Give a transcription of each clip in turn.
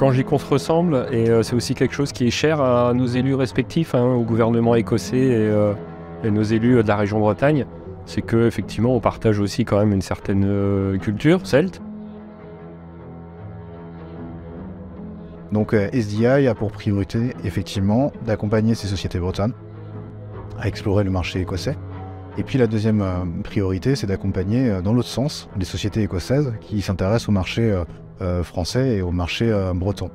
quand je dis qu'on se ressemble, et c'est aussi quelque chose qui est cher à nos élus respectifs, au gouvernement écossais et nos élus de la région Bretagne, c'est qu'effectivement on partage aussi quand même une certaine culture celte. Donc SDI a pour priorité effectivement d'accompagner ces sociétés bretonnes à explorer le marché écossais. Et puis la deuxième priorité, c'est d'accompagner dans l'autre sens les sociétés écossaises qui s'intéressent au marché français et au marché breton.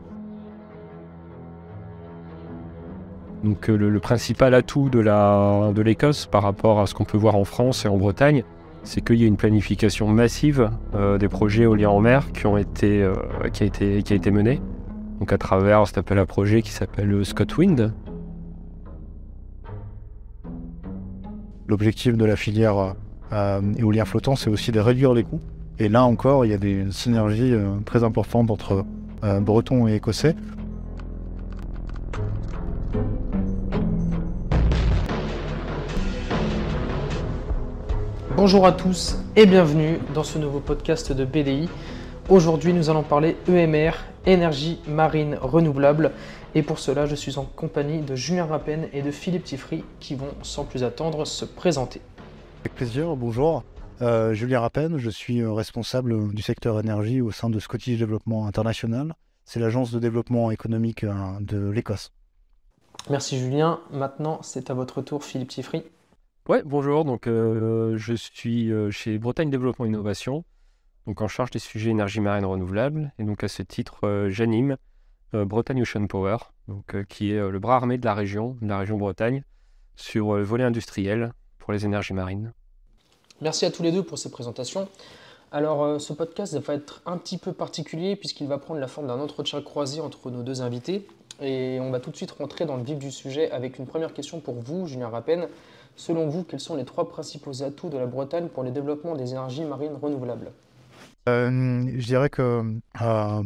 Donc le principal atout de l'Écosse par rapport à ce qu'on peut voir en France et en Bretagne, c'est qu'il y a une planification massive des projets éoliens en mer qui a été menée. Donc à travers cet appel à projet qui s'appelle ScotWind. L'objectif de la filière éolien flottant, c'est aussi de réduire les coûts. Et là encore, il y a des synergies très importantes entre Bretons et Écossais. Bonjour à tous et bienvenue dans ce nouveau podcast de BDI. Aujourd'hui, nous allons parler EMR, énergie marine renouvelable. Et pour cela, je suis en compagnie de Julien Rapenne et de Philippe Tiffry qui vont sans plus attendre se présenter. Avec plaisir, bonjour. Julien Rapenne, je suis responsable du secteur énergie au sein de Scottish Development International. C'est l'agence de développement économique de l'Écosse. Merci Julien. Maintenant, c'est à votre tour Philippe Tiffry. Ouais, bonjour, donc je suis chez Bretagne Développement Innovation, donc en charge des sujets énergie marine renouvelable, et donc à ce titre, j'anime Bretagne Ocean Power, donc, qui est le bras armé de la région Bretagne, sur le volet industriel pour les énergies marines. Merci à tous les deux pour ces présentations. Alors, ce podcast va être un petit peu particulier puisqu'il va prendre la forme d'un entretien croisé entre nos deux invités. Et on va tout de suite rentrer dans le vif du sujet avec une première question pour vous, Julien Rapenne. Selon vous, quels sont les trois principaux atouts de la Bretagne pour le développement des énergies marines renouvelables ? Je dirais que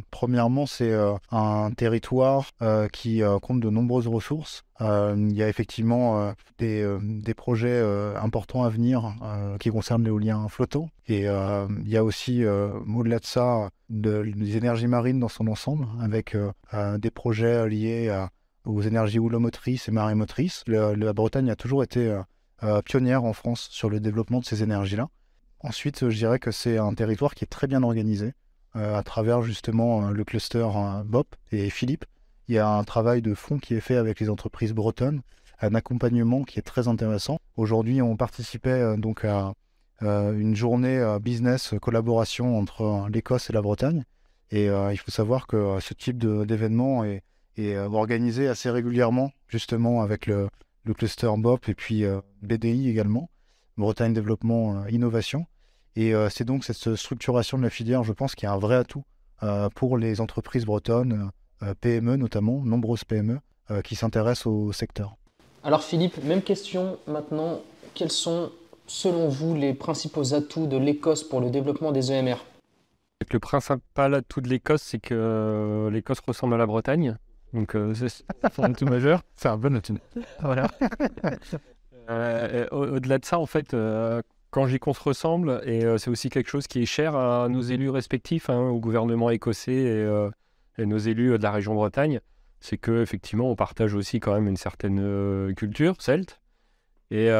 premièrement, c'est un territoire qui compte de nombreuses ressources. Il y a effectivement des projets importants à venir qui concernent l'éolien flottant. Et il y a aussi, au-delà de ça, des énergies marines dans son ensemble, avec des projets liés aux énergies houlomotrices et marémotrices. La Bretagne a toujours été pionnière en France sur le développement de ces énergies-là. Ensuite, je dirais que c'est un territoire qui est très bien organisé à travers justement le cluster BOP et Philippe. Il y a un travail de fond qui est fait avec les entreprises bretonnes, un accompagnement qui est très intéressant. Aujourd'hui, on participait donc à une journée business collaboration entre l'Écosse et la Bretagne. Et il faut savoir que ce type d'événement est organisé assez régulièrement, justement avec le cluster BOP et puis BDI également, Bretagne Développement Innovation. Et c'est donc cette structuration de la filière, je pense, qui est un vrai atout pour les entreprises bretonnes, PME notamment, nombreuses PME, qui s'intéressent au secteur. Alors Philippe, même question maintenant. Quels sont, selon vous, les principaux atouts de l'Écosse pour le développement des EMR ? Le principal atout de l'Écosse, c'est que l'Écosse ressemble à la Bretagne. Donc c'est un atout majeur. C'est un bon atout. Voilà. Au-delà de ça, en fait, quand je dis qu'on se ressemble, et c'est aussi quelque chose qui est cher à nos élus respectifs, au gouvernement écossais et nos élus de la région Bretagne, c'est qu'effectivement, on partage aussi quand même une certaine culture celte, et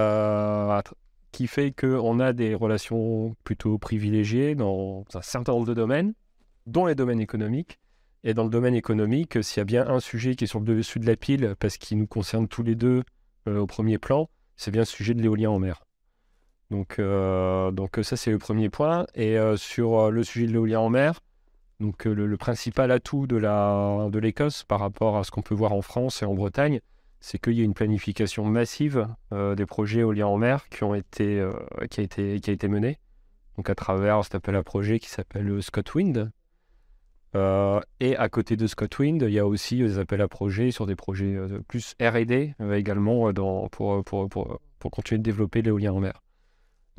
qui fait qu'on a des relations plutôt privilégiées dans un certain nombre de domaines, dont les domaines économiques. Et dans le domaine économique, s'il y a bien un sujet qui est sur le dessus de la pile, parce qu'il nous concerne tous les deux au premier plan, c'est bien le sujet de l'éolien en mer. Donc ça, c'est le premier point. Et sur le sujet de l'éolien en mer, donc, le principal atout de l'Écosse par rapport à ce qu'on peut voir en France et en Bretagne, c'est qu'il y a une planification massive des projets éoliens en mer qui a été menée, donc à travers cet appel à projet qui s'appelle ScotWind. Et à côté de ScotWind, il y a aussi des appels à projets sur des projets plus R&D également pour continuer de développer l'éolien en mer.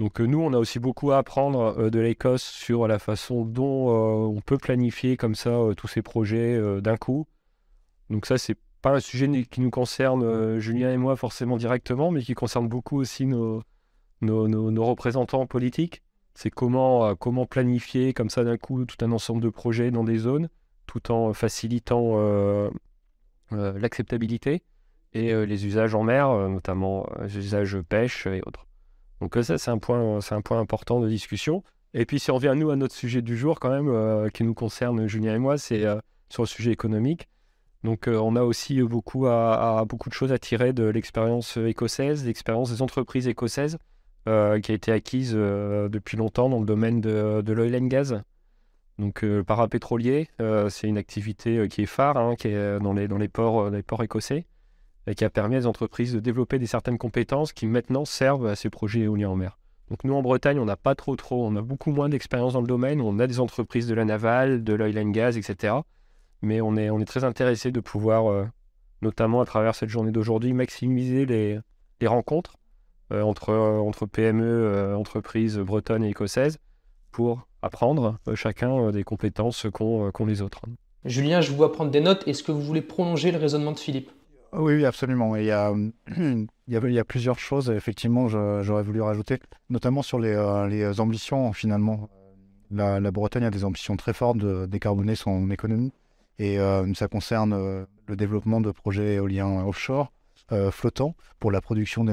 Donc nous, on a aussi beaucoup à apprendre de l'Écosse sur la façon dont on peut planifier comme ça tous ces projets d'un coup. Donc ça, c'est pas un sujet qui nous concerne, Julien et moi, forcément directement, mais qui concerne beaucoup aussi nos représentants politiques. C'est comment planifier comme ça d'un coup tout un ensemble de projets dans des zones, tout en facilitant l'acceptabilité et les usages en mer, notamment les usages pêche et autres. Donc ça, c'est un point important de discussion. Et puis si on revient, nous, à notre sujet du jour, quand même, qui nous concerne, Julien et moi, c'est sur le sujet économique. Donc on a aussi beaucoup de choses à tirer de l'expérience écossaise, l'expérience des entreprises écossaises, qui a été acquise depuis longtemps dans le domaine de l'oil and gas. Donc le parapétrolier, c'est une activité qui est phare, hein, qui est dans les ports écossais, et qui a permis à des entreprises de développer certaines compétences qui maintenant servent à ces projets éoliens en mer. Donc nous en Bretagne, on n'a pas trop, on a beaucoup moins d'expérience dans le domaine, on a des entreprises de la navale, de l'oil and gas, etc. Mais on est très intéressé de pouvoir, notamment à travers cette journée d'aujourd'hui, maximiser les rencontres entre PME, entreprises bretonnes et écossaises, pour apprendre chacun des compétences qu'ont les autres. Julien, je vous vois prendre des notes. Est-ce que vous voulez prolonger le raisonnement de Philippe? Oui, oui, absolument. Et il y a plusieurs choses, effectivement, j'aurais voulu rajouter, notamment sur les ambitions, finalement. La Bretagne a des ambitions très fortes de décarboner son économie. Et ça concerne le développement de projets éoliens offshore, flottants, pour la production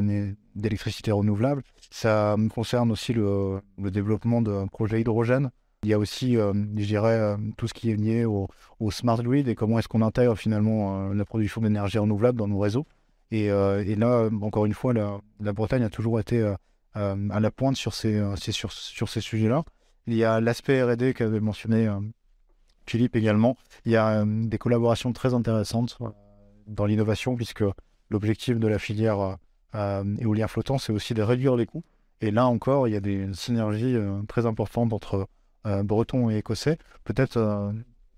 d'électricité renouvelable. Ça concerne aussi le développement de projets hydrogène. Il y a aussi, je dirais, tout ce qui est lié au smart grid et comment est-ce qu'on intègre finalement la production d'énergie renouvelable dans nos réseaux. Et là, encore une fois, la Bretagne a toujours été à la pointe sur ces sujets-là. Il y a l'aspect R&D qu'avait mentionné Philippe également. Il y a des collaborations très intéressantes dans l'innovation, puisque l'objectif de la filière éolien flottant, c'est aussi de réduire les coûts. Et là encore, il y a des synergies très importantes entre Bretons et Écossais, peut-être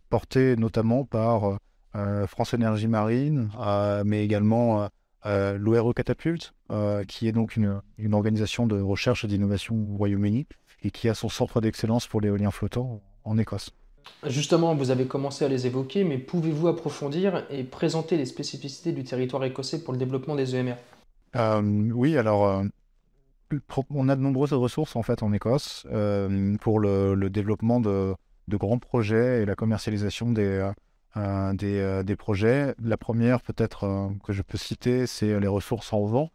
portées notamment par France Énergie Marine, mais également l'ORE Catapult, qui est donc une organisation de recherche et d'innovation au Royaume-Uni, et qui a son centre d'excellence pour l'éolien flottant en Écosse. Justement, vous avez commencé à les évoquer, mais pouvez-vous approfondir et présenter les spécificités du territoire écossais pour le développement des EMR? Oui, alors on a de nombreuses ressources en fait en Écosse pour le développement de grands projets et la commercialisation des projets. La première peut-être que je peux citer, c'est les ressources en vent.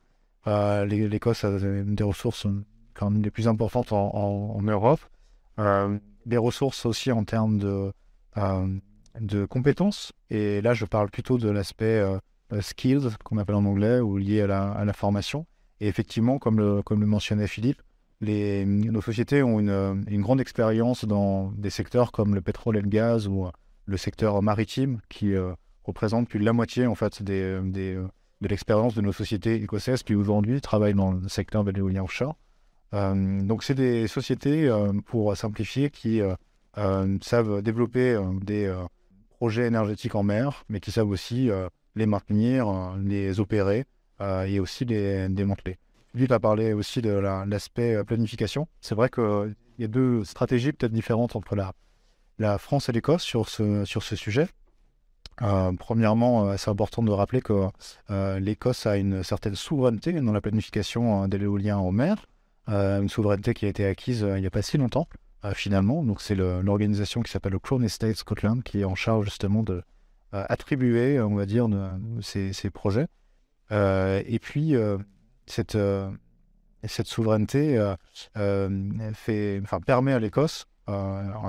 L'Écosse a des ressources quand même les plus importantes en Europe. Des ressources aussi en termes de compétences. Et là, je parle plutôt de l'aspect skills, qu'on appelle en anglais, ou lié à la formation. Et effectivement, comme le mentionnait Philippe, nos sociétés ont une grande expérience dans des secteurs comme le pétrole et le gaz ou le secteur maritime, qui représente plus de la moitié en fait, de l'expérience de nos sociétés écossaises qui aujourd'hui travaillent dans le secteur de l'éolien offshore. Donc c'est des sociétés, pour simplifier, qui savent développer des projets énergétiques en mer, mais qui savent aussi les maintenir, les opérer et aussi les démanteler. Philippe a parlé aussi de l'aspect planification. C'est vrai qu'il y a deux stratégies peut-être différentes entre la France et l'Écosse sur ce sujet. Premièrement, c'est important de rappeler que l'Écosse a une certaine souveraineté dans la planification de l'éolien en mer. Une souveraineté qui a été acquise il n'y a pas si longtemps, finalement. Donc c'est l'organisation qui s'appelle le Crown Estate Scotland qui est en charge justement de attribuer, on va dire, ces projets. Et puis cette souveraineté permet à l'Écosse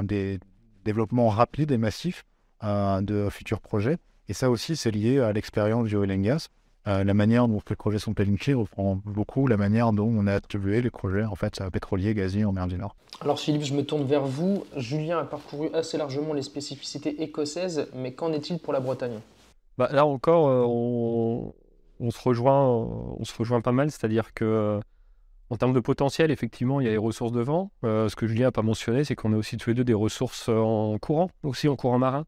des développements rapides et massifs de futurs projets. Et ça aussi, c'est lié à l'expérience du oil and gas. La manière dont les projets sont planifiés reprend beaucoup la manière dont on a attribué les projets en fait, pétroliers, gaziers en mer du Nord. Alors Philippe, je me tourne vers vous. Julien a parcouru assez largement les spécificités écossaises, mais qu'en est-il pour la Bretagne? Là encore, on se rejoint pas mal, c'est-à-dire que en termes de potentiel, effectivement, il y a les ressources de vent. Ce que Julien n'a pas mentionné, c'est qu'on a aussi tous les deux des ressources en courant marin.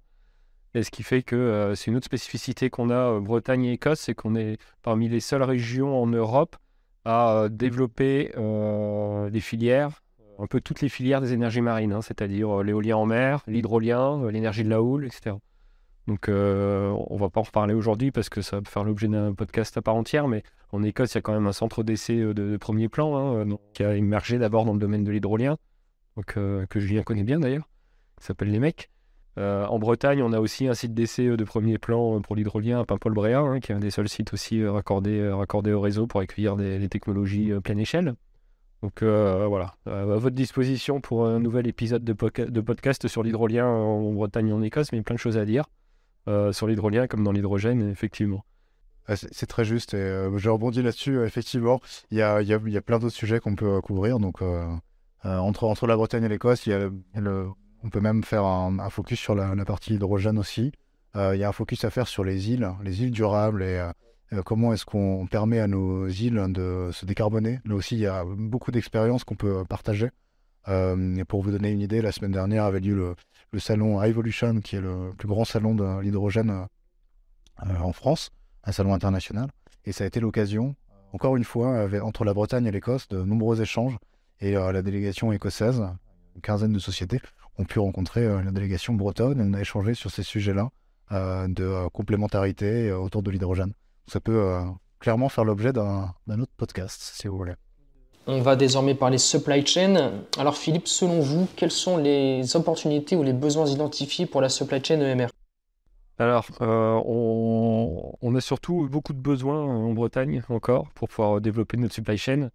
Et ce qui fait que c'est une autre spécificité qu'on a, Bretagne et Écosse, c'est qu'on est parmi les seules régions en Europe à développer des filières, un peu toutes les filières des énergies marines, hein, c'est-à-dire l'éolien en mer, l'hydrolien, l'énergie de la houle, etc. Donc on ne va pas en reparler aujourd'hui parce que ça va faire l'objet d'un podcast à part entière, mais en Écosse, il y a quand même un centre d'essai de premier plan qui a émergé d'abord dans le domaine de l'hydrolien, donc, que Julien connaît bien d'ailleurs, qui s'appelle les MEC. En Bretagne, on a aussi un site d'essai de premier plan pour l'hydrolien à Paimpol-Bréhat, qui est un des seuls sites aussi raccordés au réseau pour accueillir des technologies pleine échelle. Donc voilà, à votre disposition pour un nouvel épisode de podcast sur l'hydrolien en Bretagne et en Écosse, mais il y a plein de choses à dire sur l'hydrolien comme dans l'hydrogène, effectivement. C'est très juste et je rebondis là-dessus. Effectivement, il y a plein d'autres sujets qu'on peut couvrir. Donc, entre la Bretagne et l'Écosse, on peut même faire un focus sur la partie hydrogène aussi. Il y a un focus à faire sur les îles durables et comment est-ce qu'on permet à nos îles de se décarboner. Là aussi, il y a beaucoup d'expériences qu'on peut partager. Et pour vous donner une idée, la semaine dernière avait lieu le salon Evolution, qui est le plus grand salon de l'hydrogène en France, un salon international. Et ça a été l'occasion, encore une fois, entre la Bretagne et l'Écosse, de nombreux échanges. Et la délégation écossaise, une quinzaine de sociétés, ont pu rencontrer la délégation bretonne. Et on a échangé sur ces sujets-là de complémentarité autour de l'hydrogène. Ça peut clairement faire l'objet d'un autre podcast, si vous voulez. On va désormais parler supply chain. Alors Philippe, selon vous, quelles sont les opportunités ou les besoins identifiés pour la supply chain EMR? Alors, on a surtout beaucoup de besoins en Bretagne encore pour pouvoir développer notre supply chain.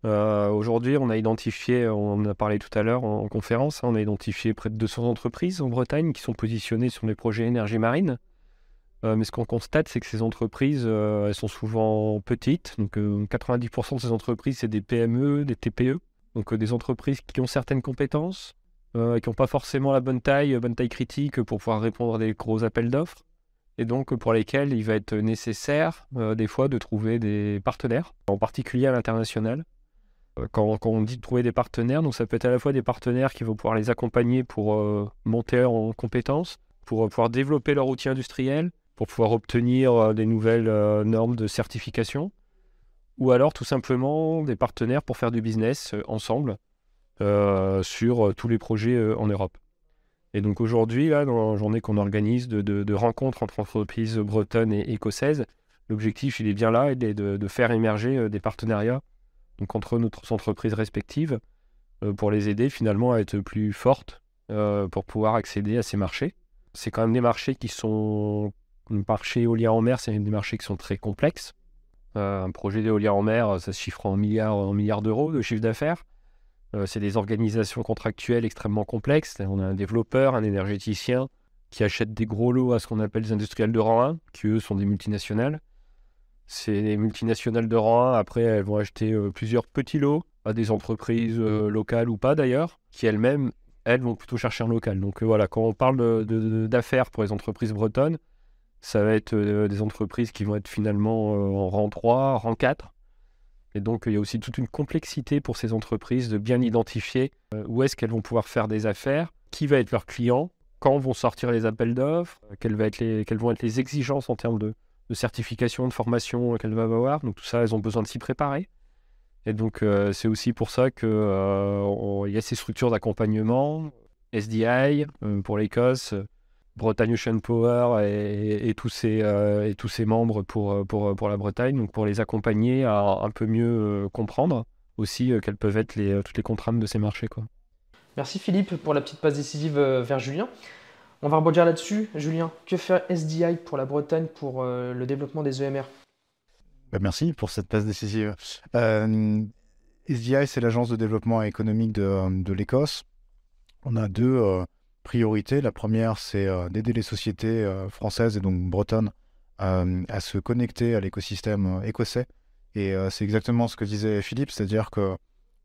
Aujourd'hui, on a identifié, on en a parlé tout à l'heure en conférence, on a identifié près de 200 entreprises en Bretagne qui sont positionnées sur les projets énergie marine. Mais ce qu'on constate, c'est que ces entreprises, elles sont souvent petites. Donc 90% de ces entreprises, c'est des PME, des TPE. Donc des entreprises qui ont certaines compétences, qui n'ont pas forcément la bonne taille critique pour pouvoir répondre à des gros appels d'offres. Et donc pour lesquels il va être nécessaire des fois de trouver des partenaires, en particulier à l'international. Quand on dit de trouver des partenaires, donc ça peut être à la fois des partenaires qui vont pouvoir les accompagner pour monter en compétences, pour pouvoir développer leur outil industriel, pour pouvoir obtenir des nouvelles normes de certification, ou alors tout simplement des partenaires pour faire du business ensemble sur tous les projets en Europe. Et donc aujourd'hui, là, dans la journée qu'on organise de rencontres entre entreprises bretonnes et écossaises, l'objectif, il est bien là, et de faire émerger des partenariats donc entre nos entreprises respectives pour les aider finalement à être plus fortes pour pouvoir accéder à ces marchés. C'est quand même des marchés qui sont... Le marché éolien en mer, c'est des marchés qui sont très complexes. Un projet d'éolien en mer, ça se chiffre en milliards d'euros de chiffre d'affaires. C'est des organisations contractuelles extrêmement complexes. On a un développeur, un énergéticien qui achète des gros lots à ce qu'on appelle des industriels de rang 1, qui eux sont des multinationales. Ces multinationales de rang 1, après, elles vont acheter plusieurs petits lots à des entreprises locales ou pas d'ailleurs, qui elles-mêmes, elles vont plutôt chercher un local. Donc voilà, quand on parle d'affaires pour les entreprises bretonnes, ça va être des entreprises qui vont être finalement en rang 3, rang 4. Et donc, il y a aussi toute une complexité pour ces entreprises de bien identifier où est-ce qu'elles vont pouvoir faire des affaires, qui va être leur client, quand vont sortir les appels d'offres, quelles vont être les exigences en termes de certification, de formation qu'elles vont avoir. Donc tout ça, elles ont besoin de s'y préparer. Et donc, c'est aussi pour ça qu'il y a ces structures d'accompagnement, SDI pour l'Écosse, Bretagne Ocean Power et tous ces membres pour la Bretagne, donc pour les accompagner à un peu mieux comprendre aussi quelles peuvent être toutes les contraintes de ces marchés, quoi. Merci Philippe pour la petite passe décisive vers Julien. On va rebondir là-dessus. Julien, que fait SDI pour la Bretagne pour le développement des EMR? Merci pour cette passe décisive. SDI, c'est l'agence de développement économique de l'Écosse. On a deux priorités. La première, c'est d'aider les sociétés françaises et donc bretonnes à se connecter à l'écosystème écossais. Et c'est exactement ce que disait Philippe, c'est-à-dire que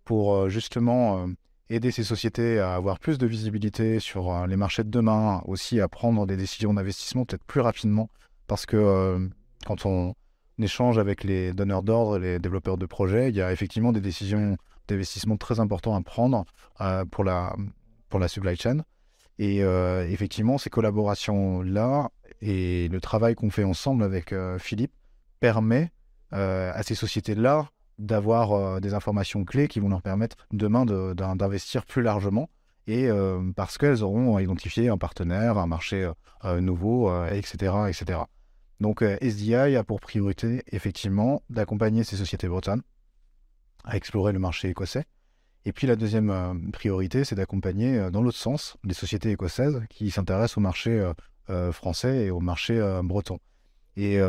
pour justement aider ces sociétés à avoir plus de visibilité sur les marchés de demain, aussi à prendre des décisions d'investissement peut-être plus rapidement, parce que quand on échange avec les donneurs d'ordre et les développeurs de projets, il y a effectivement des décisions d'investissement très importantes à prendre pour la supply chain. Et effectivement, ces collaborations-là et le travail qu'on fait ensemble avec Philippe permet à ces sociétés-là d'avoir des informations clés qui vont leur permettre demain d'investir plus largement et parce qu'elles auront identifié un partenaire, un marché nouveau, etc., etc. Donc SDI a pour priorité effectivement d'accompagner ces sociétés bretonnes à explorer le marché écossais Et puis la deuxième priorité, c'est d'accompagner dans l'autre sens les sociétés écossaises qui s'intéressent au marché français et au marché breton. Et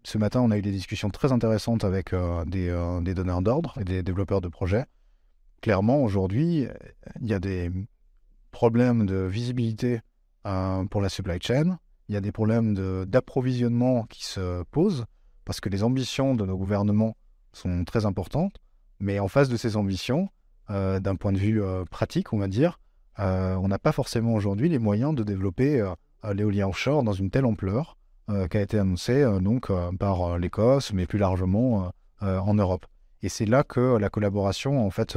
ce matin, on a eu des discussions très intéressantes avec des donneurs d'ordre et des développeurs de projets. Clairement, aujourd'hui, il y a des problèmes de visibilité pour la supply chain. Il y a des problèmes d'approvisionnement qui se posent parce que les ambitions de nos gouvernements sont très importantes. Mais en face de ces ambitions, d'un point de vue pratique, on va dire, on n'a pas forcément aujourd'hui les moyens de développer l'éolien offshore dans une telle ampleur qui a été annoncée par l'Écosse, mais plus largement en Europe. Et c'est là que la collaboration, en fait,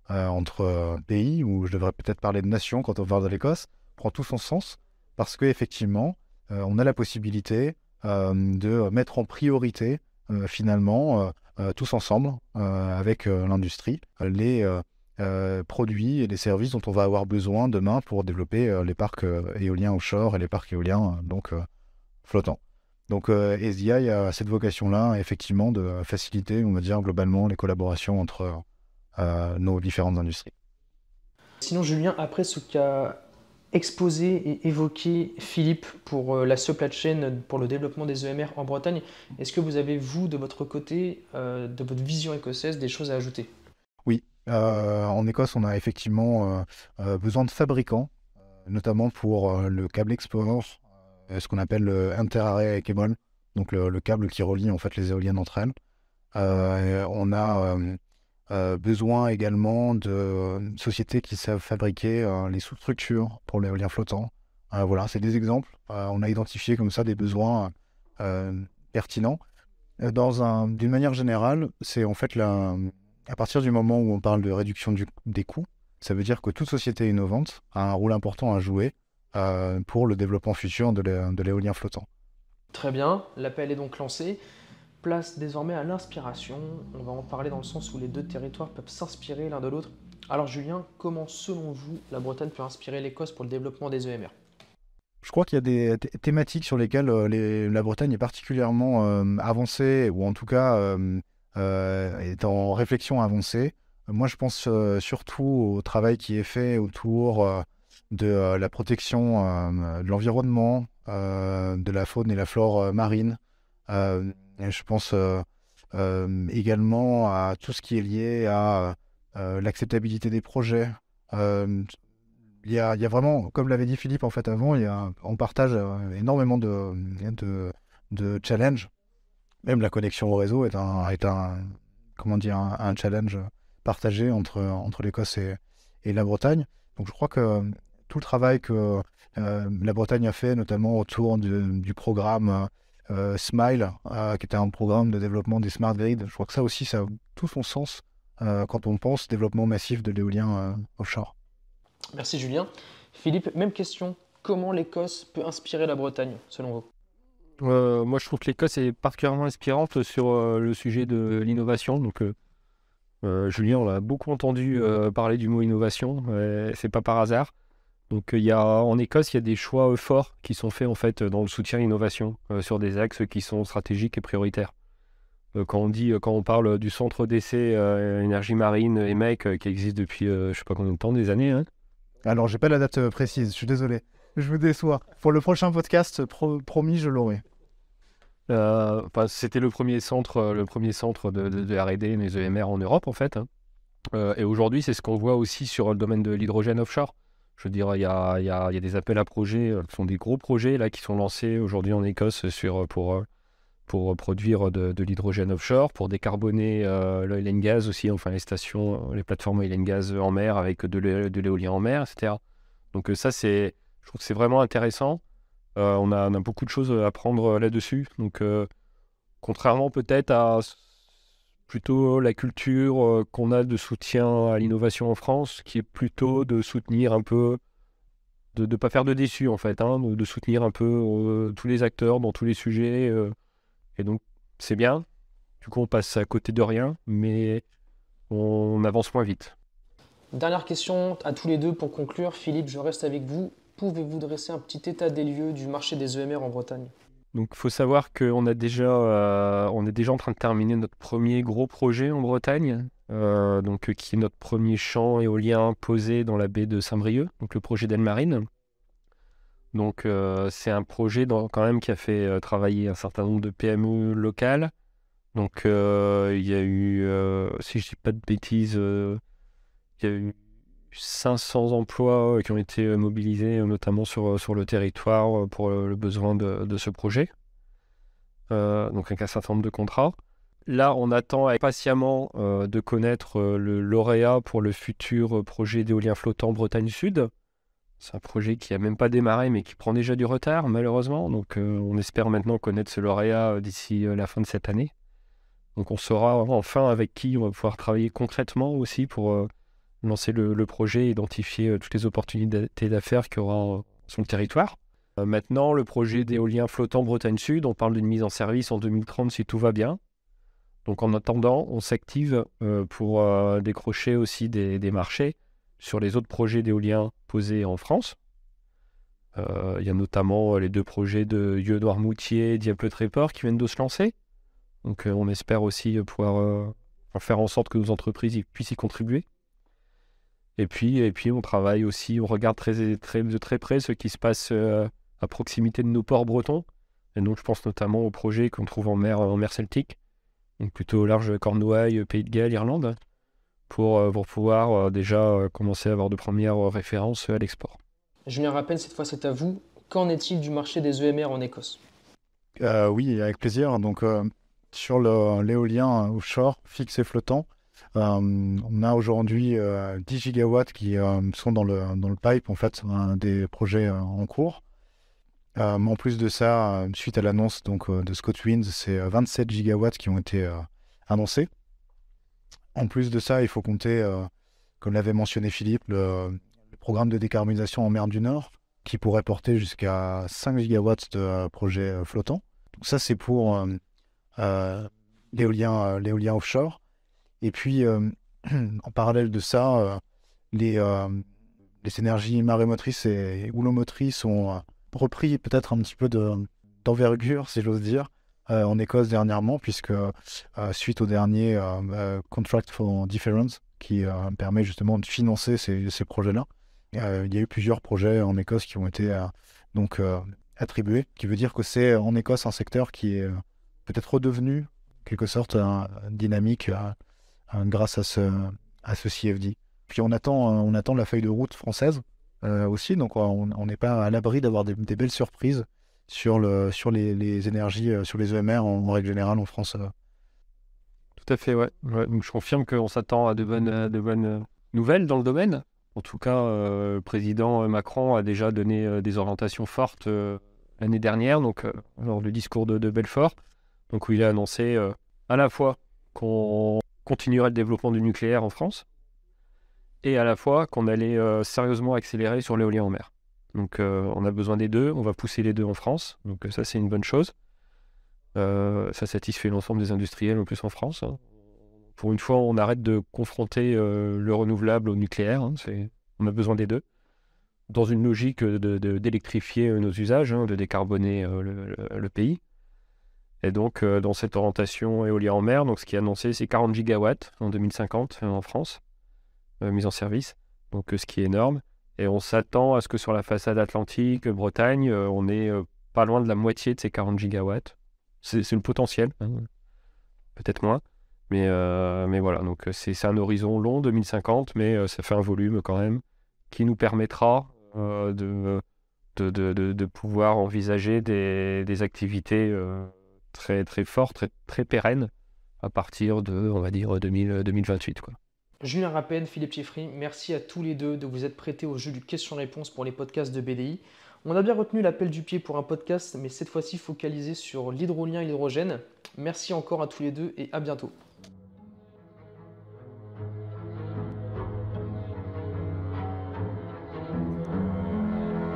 entre pays, ou je devrais peut-être parler de nations quand on parle de l'Écosse, prend tout son sens, parce qu'effectivement, on a la possibilité de mettre en priorité, finalement, tous ensemble, avec l'industrie, les produits et les services dont on va avoir besoin demain pour développer les parcs éoliens offshore et les parcs éoliens flottants. Donc SDI a cette vocation-là, effectivement, de faciliter, on va dire, globalement, les collaborations entre nos différentes industries. Sinon, Julien, après ce qu'a exposé et évoqué Philippe pour la supply chain, pour le développement des EMR en Bretagne, est-ce que vous avez, vous, de votre côté, de votre vision écossaise, des choses à ajouter? Oui, en Écosse, on a effectivement besoin de fabricants, notamment pour le câble export, ce qu'on appelle le inter-array cable, donc le câble qui relie en fait les éoliennes entre elles. On a besoin également de sociétés qui savent fabriquer les sous-structures pour l'éolien flottant. Voilà, c'est des exemples. On a identifié comme ça des besoins pertinents. D'une manière générale, c'est en fait à partir du moment où on parle de réduction des coûts, ça veut dire que toute société innovante a un rôle important à jouer pour le développement futur de l'éolien flottant. Très bien, l'appel est donc lancé. Place désormais à l'inspiration. On va en parler dans le sens où les deux territoires peuvent s'inspirer l'un de l'autre. Alors Julien, comment selon vous la Bretagne peut inspirer l'Écosse pour le développement des EMR? Je crois qu'il y a des thématiques sur lesquelles la Bretagne est particulièrement avancée, ou en tout cas est en réflexion avancée. Moi, je pense surtout au travail qui est fait autour de la protection de l'environnement, de la faune et la flore marine. Et je pense également à tout ce qui est lié à l'acceptabilité des projets. Il y a vraiment, comme l'avait dit Philippe en fait avant, on partage énormément de challenges. Même la connexion au réseau est comment dire, un challenge partagé entre l'Écosse et la Bretagne. Donc je crois que tout le travail que la Bretagne a fait, notamment autour du programme SMILE, qui était un programme de développement des smart grids, je crois que ça aussi, ça a tout son sens quand on pense développement massif de l'éolien offshore. Merci Julien. Philippe, même question. Comment l'Écosse peut inspirer la Bretagne, selon vous? Moi, je trouve que l'Écosse est particulièrement inspirante sur le sujet de l'innovation. Donc, Julien, on a beaucoup entendu parler du mot innovation. C'est pas par hasard. Donc, en Écosse, il y a des choix forts qui sont faits en fait dans le soutien à l'innovation sur des axes qui sont stratégiques et prioritaires. Quand on parle du centre d'essai énergie marine EMEC qui existe depuis je sais pas combien de temps, des années, hein. Alors, j'ai pas la date précise, je suis désolé. Je vous déçois. Pour le prochain podcast, promis, je l'aurai. C'était le premier centre de R&D, les EMR en Europe en fait, hein. Et aujourd'hui, c'est ce qu'on voit aussi sur le domaine de l'hydrogène offshore. Je veux dire, il y a des appels à projets, ce sont des gros projets là qui sont lancés aujourd'hui en Écosse pour produire de l'hydrogène offshore, pour décarboner l'oil and gas aussi, enfin les plateformes oil and gas en mer avec de l'éolien en mer, etc. Donc ça, je trouve que c'est vraiment intéressant. On a beaucoup de choses à apprendre là-dessus. Donc contrairement peut-être à plutôt la culture qu'on a de soutien à l'innovation en France, qui est plutôt de soutenir un peu, de ne pas faire de déçus en fait, hein, de soutenir un peu tous les acteurs dans tous les sujets. Et donc, c'est bien. Du coup, on passe à côté de rien, mais on avance moins vite. Dernière question à tous les deux pour conclure. Philippe, je reste avec vous. Pouvez-vous dresser un petit état des lieux du marché des EMR en Bretagne? Donc, il faut savoir qu'on on est déjà en train de terminer notre premier gros projet en Bretagne, qui est notre premier champ éolien posé dans la baie de Saint-Brieuc, donc le projet d'Elmarine. Donc, c'est un projet quand même qui a fait travailler un certain nombre de PME locales. Donc, il y a eu, si je ne dis pas de bêtises, il y a eu 500 emplois qui ont été mobilisés, notamment sur le territoire, pour le besoin de ce projet. Donc, avec un certain nombre de contrats. Là, on attend patiemment de connaître le lauréat pour le futur projet d'éolien flottant Bretagne Sud. C'est un projet qui n'a même pas démarré, mais qui prend déjà du retard, malheureusement. Donc, on espère maintenant connaître ce lauréat d'ici la fin de cette année. Donc, on saura enfin avec qui on va pouvoir travailler concrètement aussi pour lancer le projet, identifier toutes les opportunités d'affaires qu'il y aura sur le territoire. Maintenant, le projet d'éolien flottant Bretagne Sud, on parle d'une mise en service en 2030 si tout va bien. Donc, en attendant, on s'active pour décrocher aussi des marchés sur les autres projets d'éolien posés en France. Il y a notamment les 2 projets de Yeux-Noirmoutier et Dieppe-le-Tréport qui viennent de se lancer. Donc on espère aussi pouvoir faire en sorte que nos entreprises puissent y contribuer. Et puis on travaille aussi, on regarde de très près ce qui se passe à proximité de nos ports bretons. Et donc je pense notamment aux projets qu'on trouve en mer Celtique, donc plutôt au large de Cornouailles, Pays de Galles, Irlande, pour pouvoir déjà commencer à avoir de premières références à l'export. Julien Rapenne, cette fois c'est à vous. Qu'en est-il du marché des EMR en Écosse ? Oui, avec plaisir. Donc, sur l'éolien offshore, fixe et flottant, on a aujourd'hui 10 gigawatts qui sont dans le pipe, en fait, des projets en cours. En plus de ça, suite à l'annonce de ScotWind, c'est 27 gigawatts qui ont été annoncés. En plus de ça, il faut compter, comme l'avait mentionné Philippe, le programme de décarbonisation en mer du Nord, qui pourrait porter jusqu'à 5 gigawatts de projets flottants. Donc ça, c'est pour l'éolien offshore. Et puis, en parallèle de ça, les énergies marémotrices et houlomotrices ont repris peut-être un petit peu d'envergure, si j'ose dire, en Écosse dernièrement, puisque suite au dernier Contract for Difference, qui permet justement de financer ces projets-là, il y a eu plusieurs projets en Écosse qui ont été attribués, qui veut dire que c'est en Écosse un secteur qui est peut-être redevenu, en quelque sorte, dynamique grâce à ce CFD. Puis on attend la feuille de route française aussi, donc on n'est pas à l'abri d'avoir des belles surprises sur les énergies, sur les EMR en règle générale en France. Tout à fait, ouais. Donc je confirme qu'on s'attend à de bonnes nouvelles dans le domaine. En tout cas, le président Macron a déjà donné des orientations fortes l'année dernière, lors du discours de Belfort, où il a annoncé à la fois qu'on continuerait le développement du nucléaire en France, et à la fois qu'on allait sérieusement accélérer sur l'éolien en mer. Donc on a besoin des deux, on va pousser les deux en France, donc ça c'est une bonne chose. Ça satisfait l'ensemble des industriels en plus en France. Pour une fois, on arrête de confronter le renouvelable au nucléaire, on a besoin des deux, dans une logique d'électrifier nos usages, de décarboner le pays. Et donc dans cette orientation éolien en mer, ce qui est annoncé c'est 40 gigawatts en 2050 en France, mise en service, donc ce qui est énorme. Et on s'attend à ce que sur la façade atlantique, Bretagne, on est pas loin de la moitié de ces 40 gigawatts. C'est le potentiel, peut-être moins. Mais voilà, donc c'est un horizon long, 2050, mais ça fait un volume quand même qui nous permettra de pouvoir envisager des activités très, très fortes, très, très pérennes à partir de, on va dire, 2028, quoi. Julien Rapenne, Philippe Chiffry, merci à tous les deux de vous être prêtés au jeu du question-réponse pour les podcasts de BDI. On a bien retenu l'appel du pied pour un podcast, mais cette fois-ci focalisé sur l'hydrolien et l'hydrogène. Merci encore à tous les deux et à bientôt.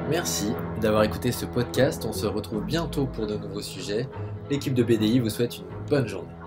Merci d'avoir écouté ce podcast. On se retrouve bientôt pour de nouveaux sujets. L'équipe de BDI vous souhaite une bonne journée.